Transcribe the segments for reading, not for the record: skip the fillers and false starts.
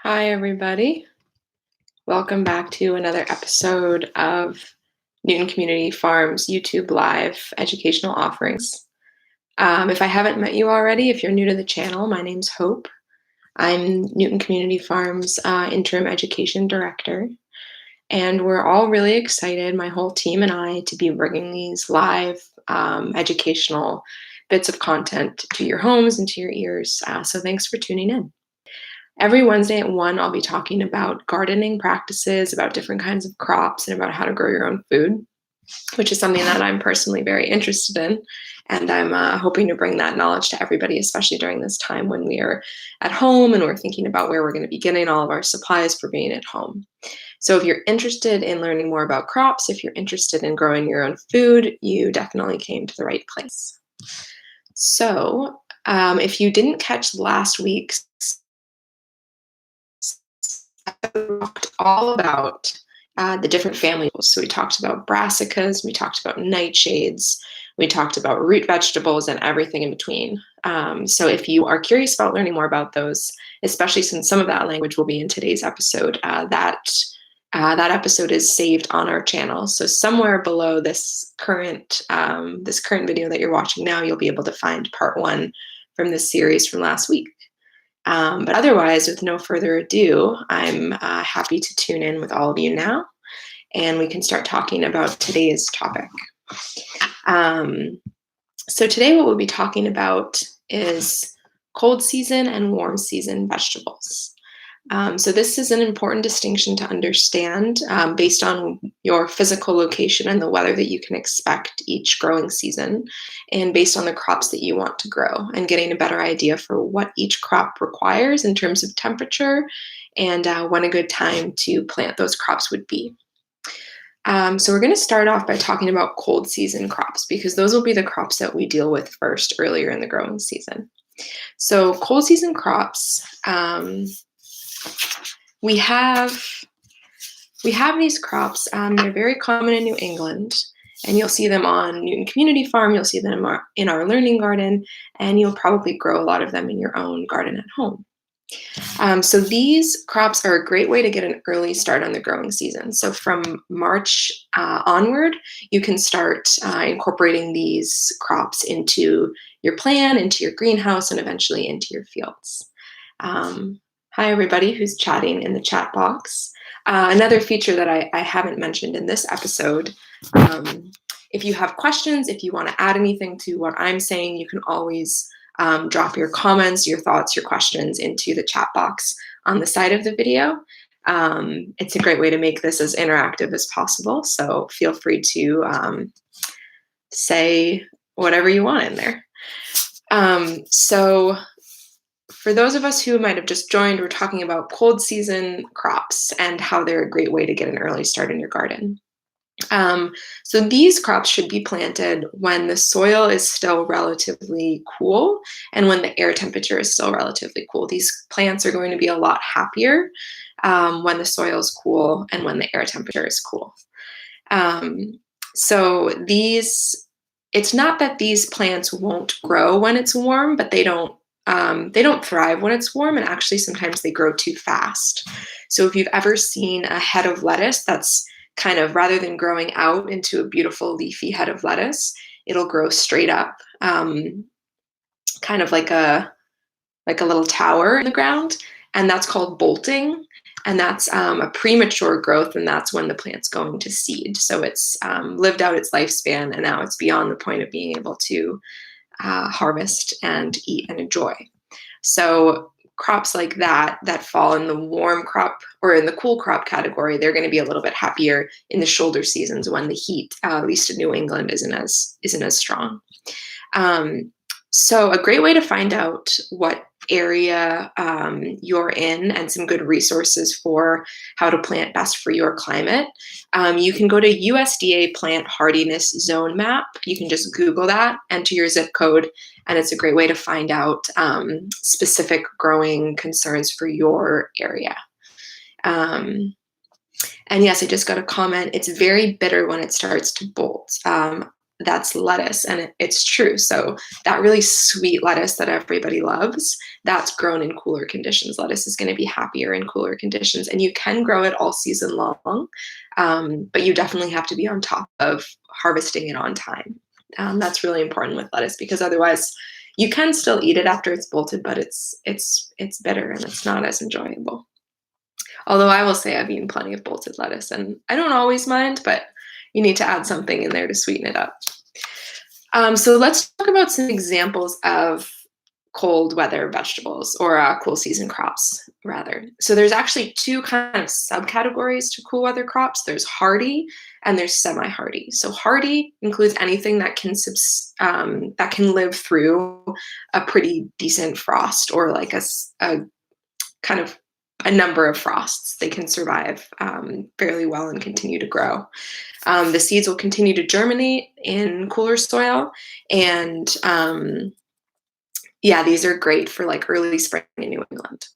Hi, everybody. Welcome back to another episode of Newton Community Farms YouTube Live educational offerings. If I haven't met you already, if you're new to the channel, my name's Hope. I'm Newton Community Farms Interim Education Director, and we're all really excited, my whole team and I, to be bringing these live educational bits of content to your homes and to your ears. So thanks for tuning in. Every Wednesday at 1, I'll be talking about gardening practices, about different kinds of crops, and about how to grow your own food, which is something that I'm personally very interested in. And I'm hoping to bring that knowledge to everybody, especially during this time when we are at home and we're thinking about where we're going to be getting all of our supplies for being at home. So if you're interested in learning more about crops, if you're interested in growing your own food, you definitely came to the right place. So if you didn't catch last week's, we talked all about the different families. So we talked about brassicas, we talked about nightshades, we talked about root vegetables and everything in between. So if you are curious about learning more about those, especially since some of that language will be in today's episode, that episode is saved on our channel. So somewhere below this current video that you're watching now, you'll be able to find part 1 from this series from last week. But otherwise, with no further ado, I'm happy to tune in with all of you now, and we can start talking about today's topic. So today what we'll be talking about is cold season and warm season vegetables. So this is an important distinction to understand based on your physical location and the weather that you can expect each growing season, and based on the crops that you want to grow, and getting a better idea for what each crop requires in terms of temperature and when a good time to plant those crops would be. So we're going to start off by talking about cold season crops, because those will be the crops that we deal with first earlier in the growing season. So cold season crops, we have these crops. They're very common in New England, and you'll see them on Newton Community Farm. You'll see them in our learning garden, and you'll probably grow a lot of them in your own garden at home. So these crops are a great way to get an early start on the growing season. So from March onward, you can start incorporating these crops into your plan, into your greenhouse, and eventually into your fields. Hi, everybody who's chatting in the chat box. Another feature that I haven't mentioned in this episode, if you have questions, if you want to add anything to what I'm saying, you can always drop your comments, your thoughts, your questions into the chat box on the side of the video. It's a great way to make this as interactive as possible, so feel free to say whatever you want in there. So for those of us who might have just joined, we're talking about cold season crops and how they're a great way to get an early start in your garden. So these crops should be planted when the soil is still relatively cool and when the air temperature is still relatively cool. These plants are going to be a lot happier when the soil is cool and when the air temperature is cool. So it's not that these plants won't grow when it's warm, but they don't thrive when it's warm, and actually sometimes they grow too fast. So if you've ever seen a head of lettuce that's kind of, rather than growing out into a beautiful leafy head of lettuce, it'll grow straight up, kind of like a little tower in the ground, and that's called bolting. And that's a premature growth, and that's when the plant's going to seed. So it's lived out its lifespan, and now it's beyond the point of being able to harvest and eat and enjoy. So crops like that fall in the warm crop or in the cool crop category, they're going to be a little bit happier in the shoulder seasons when the heat, at least in New England, isn't as strong. So a great way to find out what area you're in and some good resources for how to plant best for your climate, you can go to USDA Plant Hardiness Zone Map. You can just Google that, enter your zip code, and it's a great way to find out specific growing concerns for your area. And yes, I just got a comment. It's very bitter when it starts to bolt. that's lettuce, and it's true. So that really sweet lettuce that everybody loves, that's grown in cooler conditions. Lettuce is going to be happier in cooler conditions, and you can grow it all season long, but you definitely have to be on top of harvesting it on time. That's really important with lettuce because otherwise, you can still eat it after it's bolted, but it's bitter and it's not as enjoyable. Although I will say I've eaten plenty of bolted lettuce, and I don't always mind, but you need to add something in there to sweeten it up. So let's talk about some examples of cold weather vegetables or cool season crops, rather. So there's actually two kind of subcategories to cool weather crops. There's hardy and there's semi-hardy. So hardy includes anything that that can live through a pretty decent frost or like a kind of a number of frosts. They can survive fairly well and continue to grow. The seeds will continue to germinate in cooler soil, and yeah, these are great for like early spring in New England.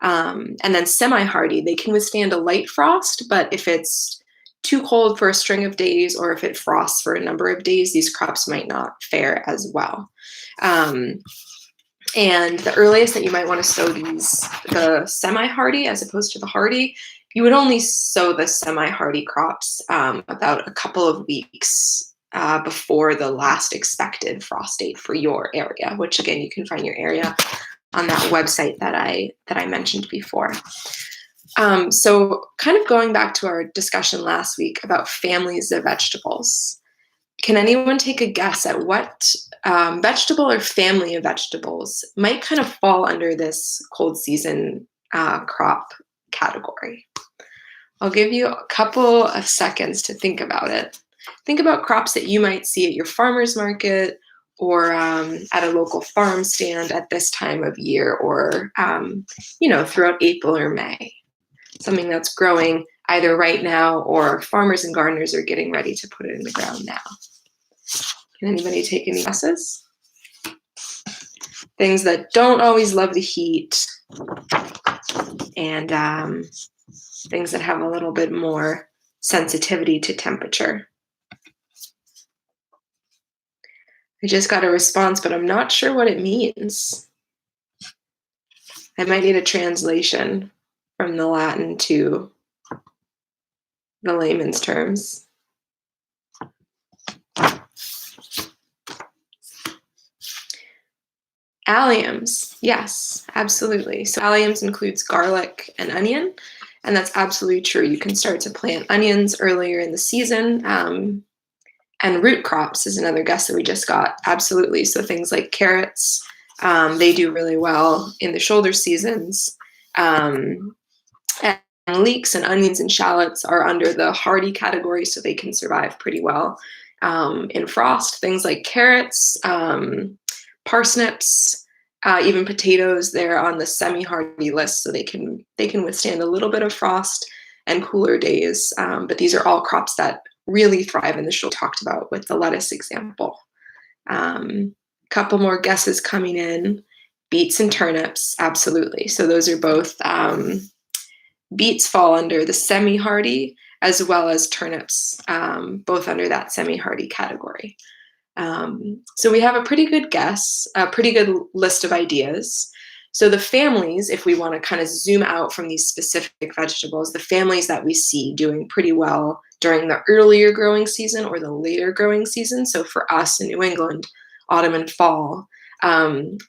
And then semi-hardy, they can withstand a light frost, but if it's too cold for a string of days or if it frosts for a number of days, these crops might not fare as well. And the earliest that you might want to sow the semi-hardy as opposed to the hardy, you would only sow the semi-hardy crops about a couple of weeks before the last expected frost date for your area, which again, you can find your area on that website that I mentioned before. So kind of going back to our discussion last week about families of vegetables, can anyone take a guess at what vegetable or family of vegetables might kind of fall under this cold season crop category? I'll give you a couple of seconds to think about it. Think about crops that you might see at your farmer's market or at a local farm stand at this time of year or, throughout April or May. Something that's growing either right now or farmers and gardeners are getting ready to put it in the ground now. Can anybody take any guesses? Things that don't always love the heat and things that have a little bit more sensitivity to temperature. I just got a response, but I'm not sure what it means. I might need a translation from the Latin to the layman's terms. Alliums, yes, absolutely. So alliums includes garlic and onion, and that's absolutely true. You can start to plant onions earlier in the season, and root crops is another guess that we just got, absolutely. So things like carrots, they do really well in the shoulder seasons, and leeks and onions and shallots are under the hardy category, so they can survive pretty well in frost. Things like carrots, parsnips, even potatoes, they're on the semi-hardy list, so they can withstand a little bit of frost and cooler days. But these are all crops that really thrive in the shoulder. Talked about with the lettuce example. Couple more guesses coming in. Beets and turnips, absolutely. So those are both, beets fall under the semi-hardy as well as turnips, both under that semi-hardy category. So we have a pretty good guess, a pretty good list of ideas. So the families, if we want to kind of zoom out from these specific vegetables, the families that we see doing pretty well during the earlier growing season or the later growing season. So for us in New England, autumn and fall,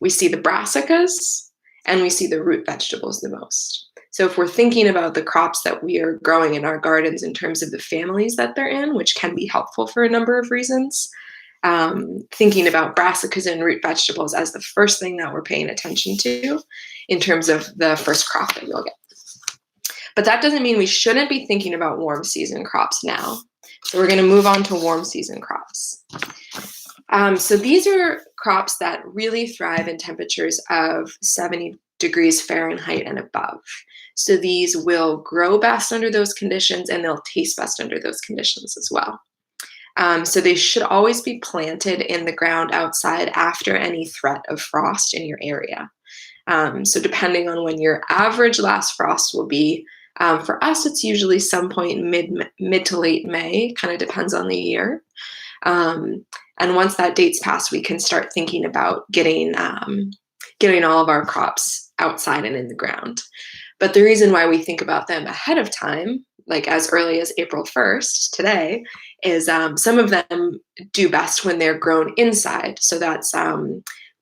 we see the brassicas and we see the root vegetables the most. So if we're thinking about the crops that we are growing in our gardens in terms of the families that they're in, which can be helpful for a number of reasons, thinking about brassicas and root vegetables as the first thing that we're paying attention to in terms of the first crop that you'll get. But that doesn't mean we shouldn't be thinking about warm season crops now. So we're going to move on to warm season crops. So these are crops that really thrive in temperatures of 70 degrees Fahrenheit and above. So these will grow best under those conditions and they'll taste best under those conditions as well. So they should always be planted in the ground outside after any threat of frost in your area. So depending on when your average last frost will be, for us, it's usually some point mid to late May, kind of depends on the year. And once that date's passed, we can start thinking about getting all of our crops outside and in the ground. But the reason why we think about them ahead of time, like as early as April 1st, today, is some of them do best when they're grown inside. So that's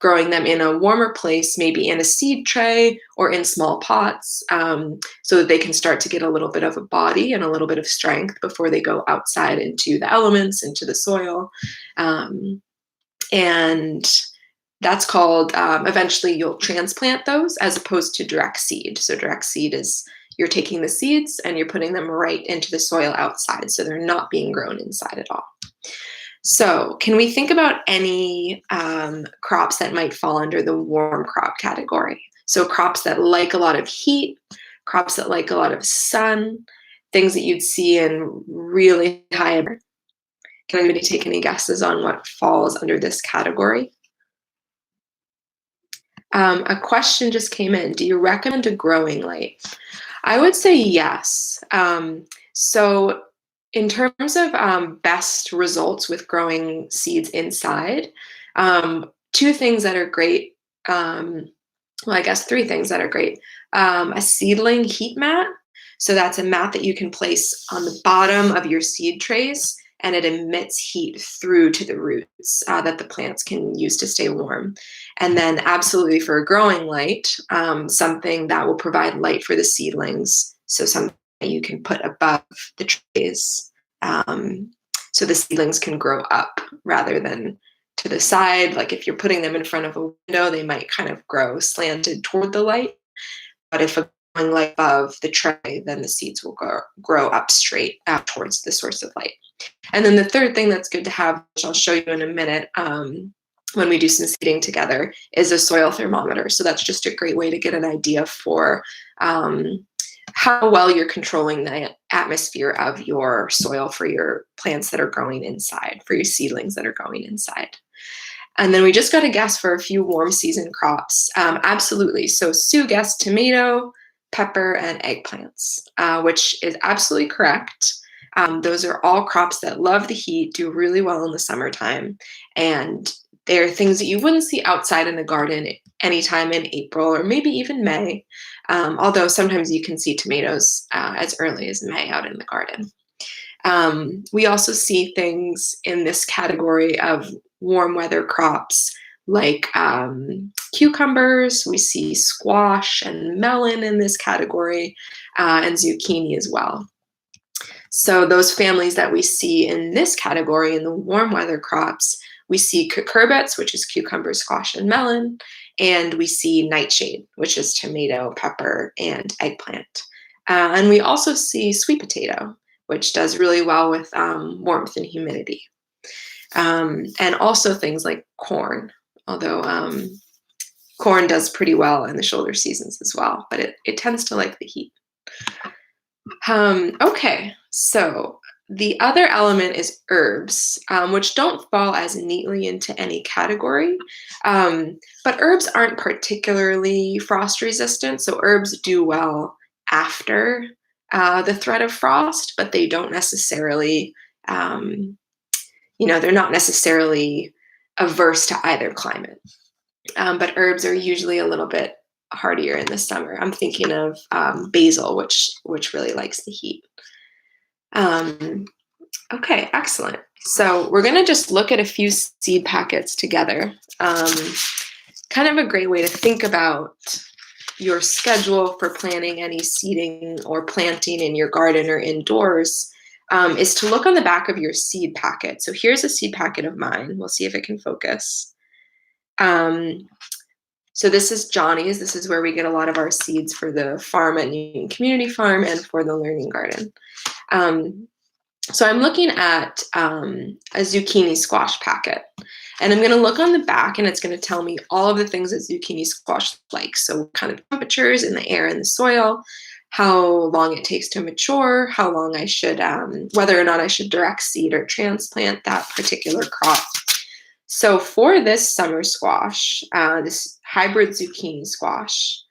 growing them in a warmer place, maybe in a seed tray or in small pots, so that they can start to get a little bit of a body and a little bit of strength before they go outside into the elements, into the soil. And that's called, eventually you'll transplant those as opposed to direct seed. So direct seed is you're taking the seeds and you're putting them right into the soil outside. So they're not being grown inside at all. So can we think about any crops that might fall under the warm crop category? So crops that like a lot of heat, crops that like a lot of sun, things that you'd see in really high. Can anybody take any guesses on what falls under this category? A question just came in. Do you recommend a growing light? I would say yes. So in terms of best results with growing seeds inside, two things that are great, well, I guess three things that are great. A seedling heat mat. So that's a mat that you can place on the bottom of your seed trays, and it emits heat through to the roots that the plants can use to stay warm. And then absolutely for a growing light, something that will provide light for the seedlings. So something that you can put above the trays, so the seedlings can grow up rather than to the side. Like if you're putting them in front of a window, they might kind of grow slanted toward the light. But if a growing light above the tray, then the seeds will grow up straight out towards the source of light. And then the third thing that's good to have, which I'll show you in a minute, when we do some seeding together, is a soil thermometer. So that's just a great way to get an idea for how well you're controlling the atmosphere of your soil for your plants that are growing inside, for your seedlings that are growing inside. And then we just got a guess for a few warm season crops. Absolutely. So Sue guessed tomato, pepper, and eggplants, which is absolutely correct. Those are all crops that love the heat, do really well in the summertime, and they're things that you wouldn't see outside in the garden anytime in April or maybe even May, although sometimes you can see tomatoes as early as May out in the garden. We also see things in this category of warm weather crops like cucumbers. We see squash and melon in this category, and zucchini as well. So those families that we see in this category, in the warm weather crops, we see cucurbits, which is cucumber, squash, and melon, and we see nightshade, which is tomato, pepper, and eggplant. And we also see sweet potato, which does really well with warmth and humidity. And also things like corn, although corn does pretty well in the shoulder seasons as well, but it tends to like the heat. Okay, so the other element is herbs, which don't fall as neatly into any category, but herbs aren't particularly frost resistant, so herbs do well after the threat of frost, but they don't necessarily, they're not necessarily averse to either climate. But herbs are usually a little bit hardier in the summer. I'm thinking of basil, which really likes the heat. Okay, excellent. So we're going to just look at a few seed packets together. Kind of a great way to think about your schedule for planning any seeding or planting in your garden or indoors is to look on the back of your seed packet. So here's a seed packet of mine. We'll see if it can focus. So this is Johnny's. This is where we get a lot of our seeds for the farm at Union Community Farm and for the Learning Garden. So I'm looking at a zucchini squash packet. And I'm going to look on the back, and it's going to tell me all of the things that zucchini squash like. So what kind of temperatures in the air and the soil, how long it takes to mature, how long I should, whether or not I should direct seed or transplant that particular crop. So for this summer squash, this hybrid zucchini squash,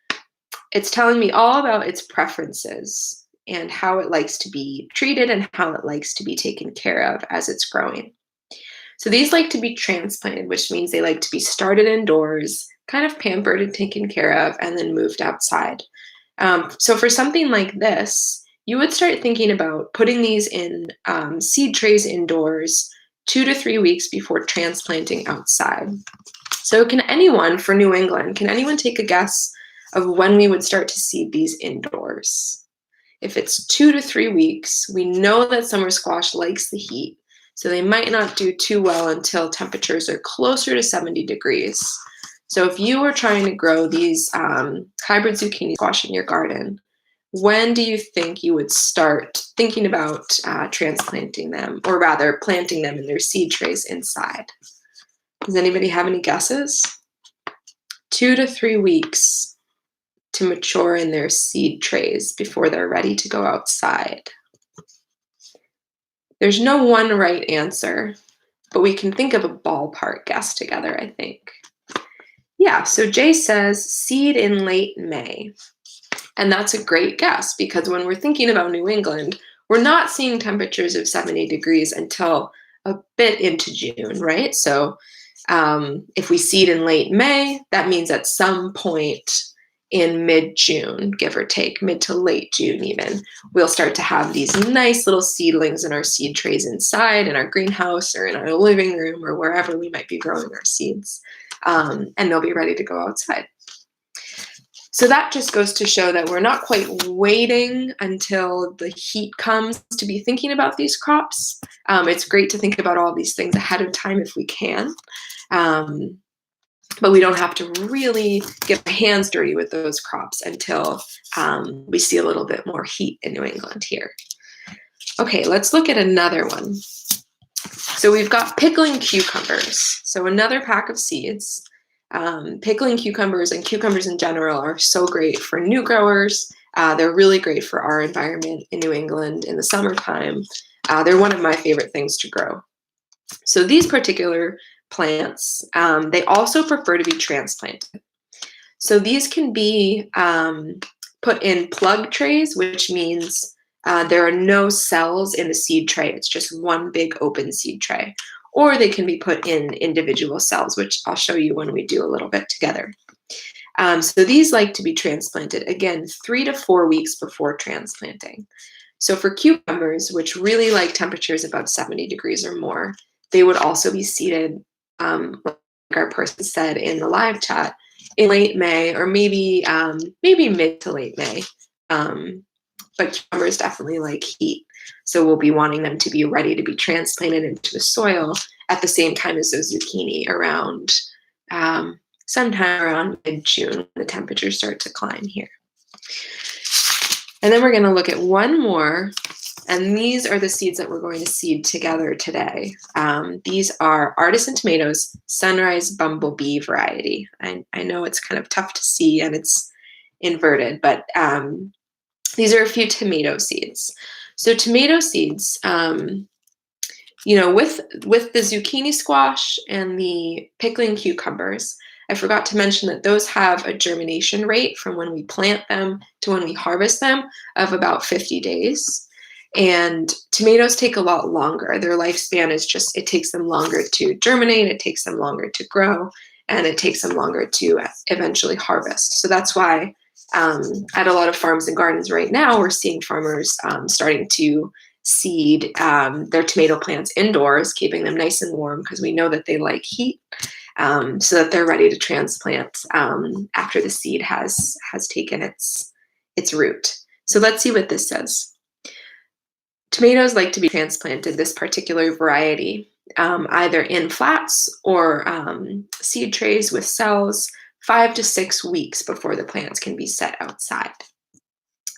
it's telling me all about its preferences and how it likes to be treated and how it likes to be taken care of as it's growing. So these like to be transplanted, which means they like to be started indoors, kind of pampered and taken care of, and then moved outside. So for something like this, you would start thinking about putting these in seed trays indoors 2 to 3 weeks before transplanting outside. So can anyone, for New England, can anyone take a guess of when we would start to seed these indoors? If it's 2 to 3 weeks, we know that summer squash likes the heat, so they might not do too well until temperatures are closer to 70 degrees. So if you were trying to grow these hybrid zucchini squash in your garden, when do you think you would start thinking about transplanting them, or rather planting them in their seed trays inside? Does anybody have any guesses? 2 to 3 weeks to mature in their seed trays before they're ready to go outside. There's no one right answer, but we can think of a ballpark guess together, I think. Yeah, so Jay says seed in late May. And that's a great guess because when we're thinking about New England, we're not seeing temperatures of 70 degrees until a bit into June, right? So if we seed in late May, that means at some point in mid-June, give or take, mid to late June even, we'll start to have these nice little seedlings in our seed trays inside in our greenhouse or in our living room or wherever we might be growing our seeds. And they'll be ready to go outside. So that just goes to show that we're not quite waiting until the heat comes to be thinking about these crops. It's great to think about all these things ahead of time if we can. But we don't have to really get our hands dirty with those crops until we see a little bit more heat in New England here. Okay, let's look at another one. So we've got pickling cucumbers. So another pack of seeds. Pickling cucumbers and cucumbers in general are so great for new growers. They're really great for our environment in New England in the summertime. They're one of my favorite things to grow. So these particular plants, they also prefer to be transplanted. So these can be put in plug trays, which means there are no cells in the seed tray. It's just one big open seed tray. Or they can be put in individual cells, which I'll show you when we do a little bit together. So these like to be transplanted, again, 3 to 4 weeks before transplanting. So for cucumbers, which really like temperatures above 70 degrees or more, they would also be seeded, like our person said in the live chat, in late May or maybe mid to late May. But cucumbers definitely like heat. So we'll be wanting them to be ready to be transplanted into the soil at the same time as those zucchini around sometime around mid-June when the temperatures start to climb here. And then we're going to look at one more, and these are the seeds that we're going to seed together today. These are artisan tomatoes, sunrise bumblebee variety. I know it's kind of tough to see and it's inverted, but these are a few tomato seeds. So tomato seeds, you know, with the zucchini squash and the pickling cucumbers, I forgot to mention that those have a germination rate from when we plant them to when we harvest them of about 50 days. And tomatoes take a lot longer. Their lifespan is just, it takes them longer to germinate, it takes them longer to grow, and it takes them longer to eventually harvest. So that's why at a lot of farms and gardens right now, we're seeing farmers starting to seed their tomato plants indoors, keeping them nice and warm because we know that they like heat, so that they're ready to transplant after the seed has taken its root. So let's see what this says. Tomatoes like to be transplanted, this particular variety, either in flats or seed trays with cells 5 to 6 weeks before the plants can be set outside.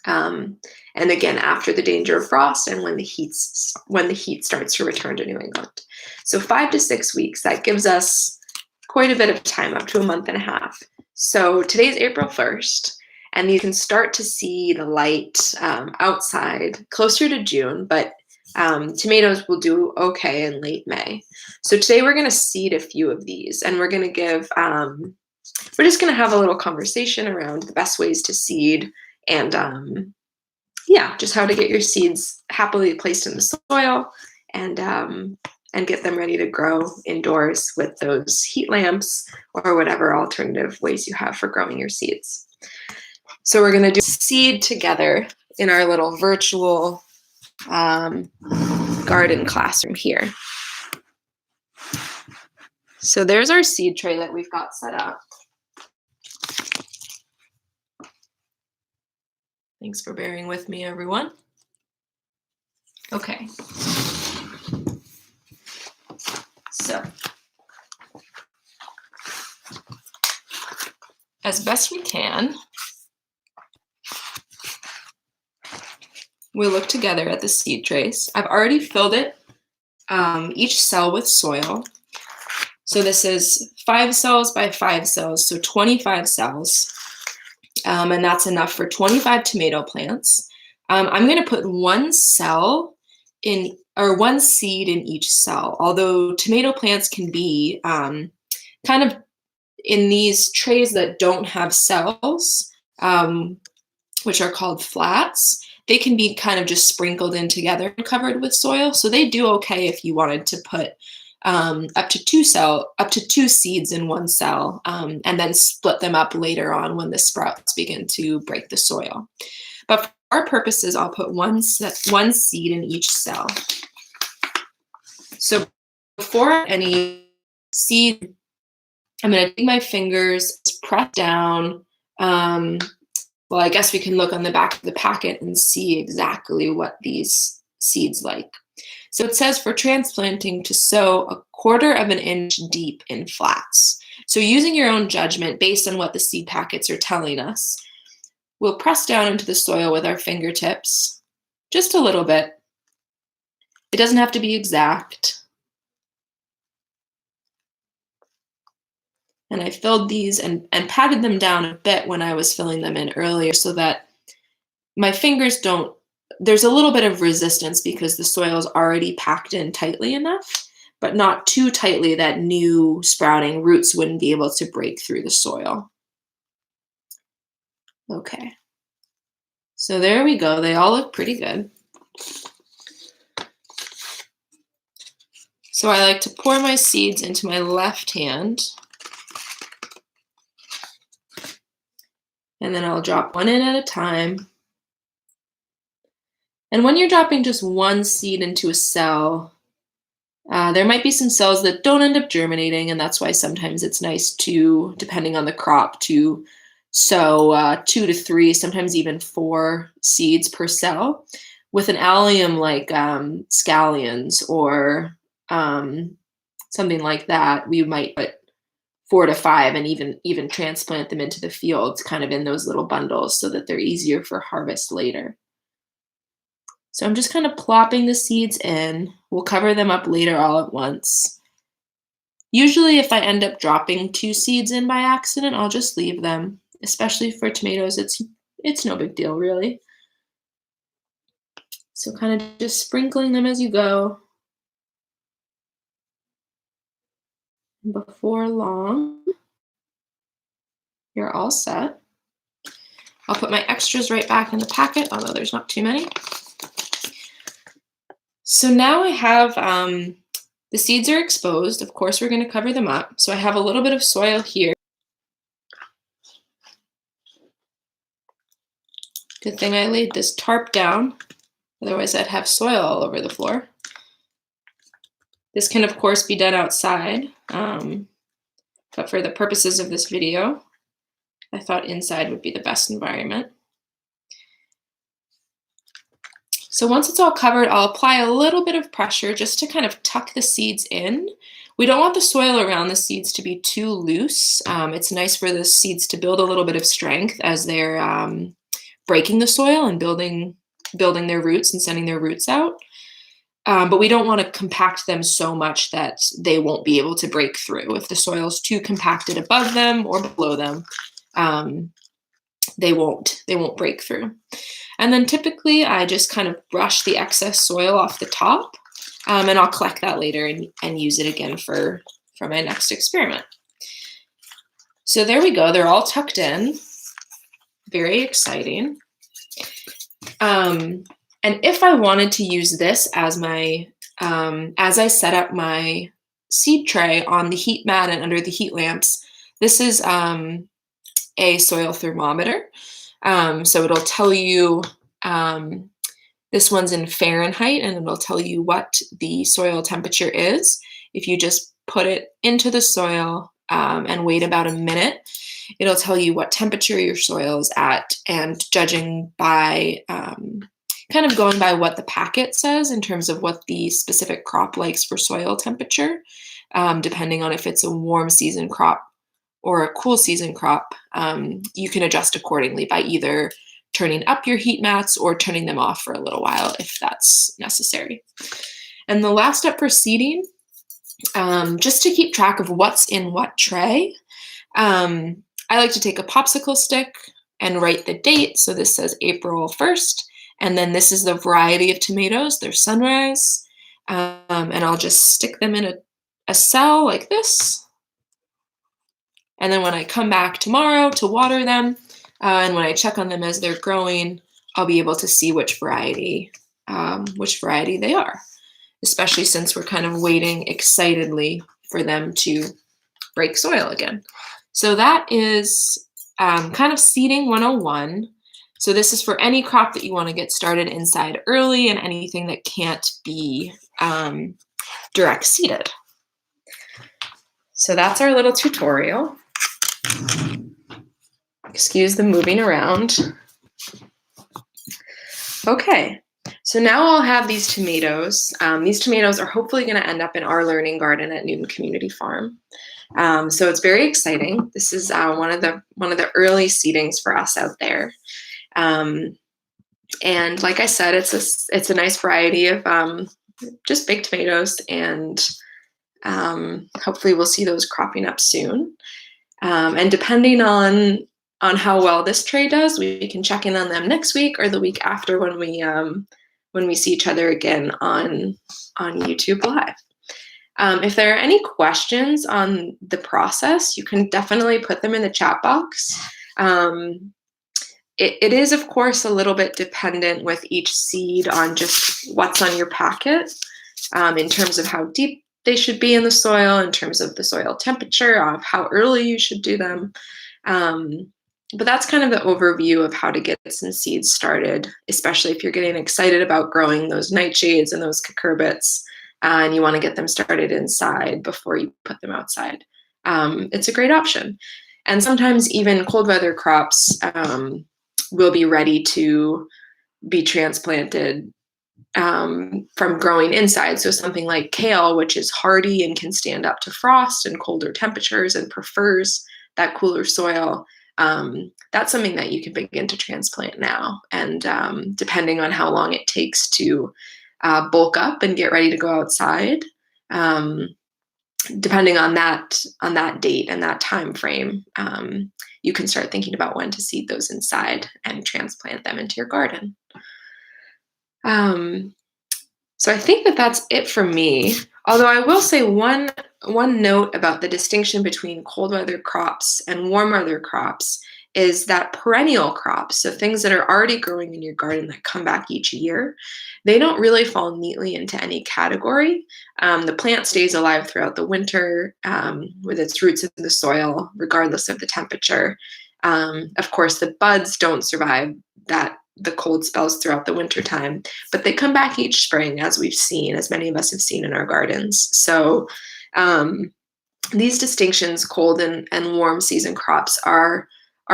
And again, after the danger of frost and when the heat starts to return to New England. So 5 to 6 weeks, that gives us quite a bit of time, up to a month and a half. So today's April 1st, and you can start to see the light outside closer to June, but tomatoes will do okay in late May. So today we're going to seed a few of these, and we're going to give, we're just going to have a little conversation around the best ways to seed and yeah, just how to get your seeds happily placed in the soil and and get them ready to grow indoors with those heat lamps or whatever alternative ways you have for growing your seeds. So we're going to do seed together in our little virtual garden classroom here. So there's our seed tray that we've got set up. Thanks for bearing with me, everyone. Okay. So, as best we can, we'll look together at the seed trays. I've already filled it, each cell with soil. So this is 5 cells by 5 cells, so 25 cells. And that's enough for 25 tomato plants. I'm going to put 1 cell in, or 1 seed in each cell, although tomato plants can be kind of in these trays that don't have cells, which are called flats. They can be kind of just sprinkled in together and covered with soil. So they do okay if you wanted to put up to 2 seeds in 1 cell, and then split them up later on when the sprouts begin to break the soil. But for our purposes, I'll put 1 seed in each cell. So before any seed, I'm going to take my fingers, press down. Well, I guess we can look on the back of the packet and see exactly what these seeds like. So it says for transplanting to sow 1/4 inch deep in flats. So using your own judgment based on what the seed packets are telling us, we'll press down into the soil with our fingertips, just a little bit. It doesn't have to be exact. And I filled these and patted them down a bit when I was filling them in earlier so that my fingers don't, there's a little bit of resistance because the soil is already packed in tightly enough, but not too tightly that new sprouting roots wouldn't be able to break through the soil. Okay, so there we go. They all look pretty good. So I like to pour my seeds into my left hand, and then I'll drop 1 in at a time. And when you're dropping just 1 seed into a cell, there might be some cells that don't end up germinating, and that's why sometimes it's nice to, depending on the crop, to sow 2 to 3, sometimes even 4 seeds per cell. With an allium like scallions or something like that, we might put 4 to 5 and even transplant them into the fields kind of in those little bundles so that they're easier for harvest later. So I'm just kind of plopping the seeds in. We'll cover them up later all at once. Usually if I end up dropping 2 seeds in by accident, I'll just leave them. Especially for tomatoes, it's no big deal really. So kind of just sprinkling them as you go. Before long, you're all set. I'll put my extras right back in the packet, although there's not too many. So now I have, the seeds are exposed. Of course, we're going to cover them up. So I have a little bit of soil here. Good thing I laid this tarp down. Otherwise, I'd have soil all over the floor. This can, of course, be done outside. But for the purposes of this video, I thought inside would be the best environment. So once it's all covered, I'll apply a little bit of pressure just to kind of tuck the seeds in. We don't want the soil around the seeds to be too loose. It's nice for the seeds to build a little bit of strength as they're breaking the soil and building their roots and sending their roots out. But we don't want to compact them so much that they won't be able to break through. If the soil is too compacted above them or below them, they won't break through. And then typically I just kind of brush the excess soil off the top, and I'll collect that later and use it again for my next experiment. So there we go. They're all tucked in. Very exciting. And if I wanted to use this as my as I set up my seed tray on the heat mat and under the heat lamps, this is a soil thermometer. So it'll tell you, this one's in Fahrenheit, and it'll tell you what the soil temperature is. If you just put it into the soil and wait about a minute, it'll tell you what temperature your soil is at, and judging by kind of going by what the packet says in terms of what the specific crop likes for soil temperature, depending on if it's a warm season crop or a cool season crop, you can adjust accordingly by either turning up your heat mats or turning them off for a little while if that's necessary. And the last step for seeding, just to keep track of what's in what tray, I like to take a popsicle stick and write the date. So this says April 1st, and then this is the variety of tomatoes, they're sunrise, and I'll just stick them in a cell like this. And then when I come back tomorrow to water them, and when I check on them as they're growing, I'll be able to see which variety they are, especially since we're kind of waiting excitedly for them to break soil again. So that is kind of seeding 101. So this is for any crop that you want to get started inside early and anything that can't be direct seeded. So that's our little tutorial. Excuse the moving around. Okay, so now I'll have these tomatoes. These tomatoes are hopefully going to end up in our learning garden at Newton Community Farm. So it's very exciting. This is one of the early seedings for us out there. And like I said, it's a nice variety of just big tomatoes, and hopefully we'll see those cropping up soon. And depending on how well this tray does, we can check in on them next week or the week after when we see each other again on YouTube Live. If there are any questions on the process, you can definitely put them in the chat box. It is, of course, a little bit dependent with each seed on just what's on your packet, in terms of how deep they should be in the soil, in terms of the soil temperature, of how early you should do them. But that's kind of the overview of how to get some seeds started, especially if you're getting excited about growing those nightshades and those cucurbits, and you want to get them started inside before you put them outside. It's a great option. And sometimes even cold weather crops will be ready to be transplanted from growing inside. So something like kale, which is hardy and can stand up to frost and colder temperatures and prefers that cooler soil, that's something that you can begin to transplant now. And depending on how long it takes to bulk up and get ready to go outside, depending on that date and that time frame, you can start thinking about when to seed those inside and transplant them into your garden. So I think that's it for me. Although I will say one note about the distinction between cold weather crops and warm weather crops is that perennial crops, so things that are already growing in your garden that come back each year, they don't really fall neatly into any category. The plant stays alive throughout the winter with its roots in the soil, regardless of the temperature. Of course, the buds don't survive the cold spells throughout the winter time, but they come back each spring, as many of us have seen in our gardens. So these distinctions, cold and warm season crops, are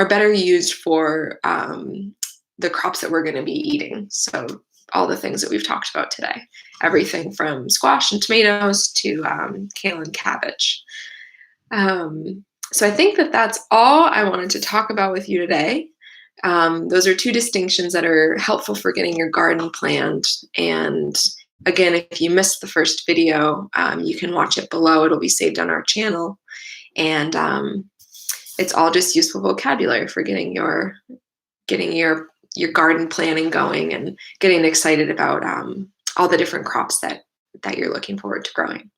better used for the crops that we're going to be eating. So all the things that we've talked about today, everything from squash and tomatoes to kale and cabbage. So I think that's all I wanted to talk about with you today. Those are two distinctions that are helpful for getting your garden planned. And again, if you missed the first video, you can watch it below. It'll be saved on our channel. And it's all just useful vocabulary for getting your garden planning going and getting excited about all the different crops that you're looking forward to growing.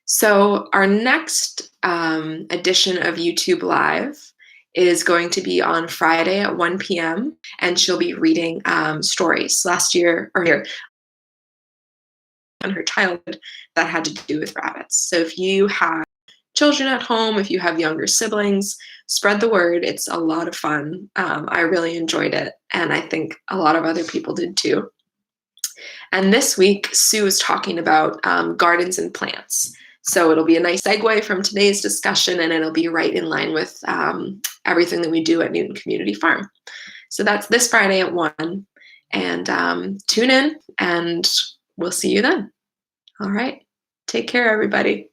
So our next edition of YouTube Live is going to be on Friday at 1 p.m. and she'll be reading stories. Last year, in her childhood that had to do with rabbits. So if you have children at home, if you have younger siblings, spread the word. It's a lot of fun. I really enjoyed it, and I think a lot of other people did too. And this week, Sue is talking about gardens and plants. So it'll be a nice segue from today's discussion, and it'll be right in line with everything that we do at Newton Community Farm. So that's this Friday at 1. And tune in, and we'll see you then. All right. Take care, everybody.